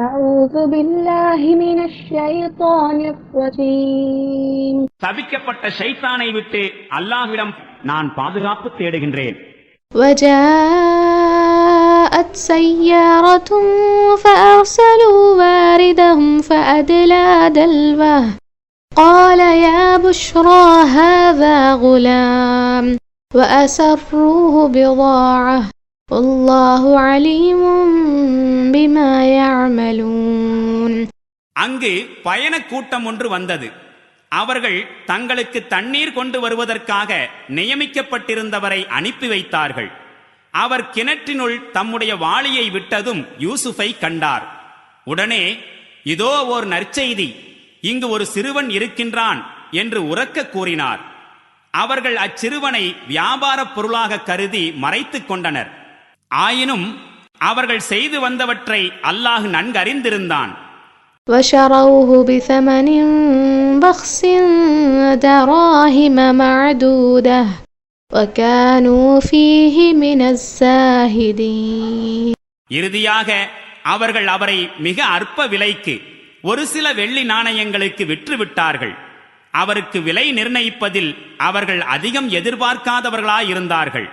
أعوذ بالله من الشيطان الرجيم. தவிக்கப்பட்ட ஷைத்தானை விட்டு அல்லாஹ்விடம் நான் பாதுகாப்பு தேடுகின்றேன். وجاءت سيارة فأرسلوا واردهم فأدلى دلوه قال يا بشرى هذا غلام وأسروه بضاعة والله عليم بما يعملون. அங்கு பயண கூட்டம் ஒன்று வந்தது. அவர்கள் தங்களுக்கு தண்ணீர் கொண்டு வருவதற்காக நியமிக்கப்பட்டிருந்தவரை அனுப்பி வைத்தார்கள். அவர் கிணற்றினுள் தம்முடைய வாளியை விட்டதும் யூசுஃபை கண்டார். உடனே இதோ ஓர் நற்செய்தி, இங்கு ஒரு சிறுவன் இருக்கின்றான் என்று உரக்க கூறினார். அவர்கள் அச்சிறுவனை வியாபார பொருளாக கருதி மறைத்துக் கொண்டனர். ஆயினும் அவர்கள் செய்து வந்தவற்றை அல்லாஹ் நன்கறிந்திருந்தான். وشروه بثمن بخس دراهم معدودة وكانوا فيه من الزاهدين. இறுதியாக அவர்கள் அவரை மிக அற்ப விலைக்கு ஒரு சில வெள்ளி நாணயங்களுக்கு விற்றுவிட்டார்கள். அவருக்கு விலை நிர்ணயிப்பதில் அவர்கள் அதிகம் எதிர்பார்க்காதவர்களாயிருந்தார்கள்.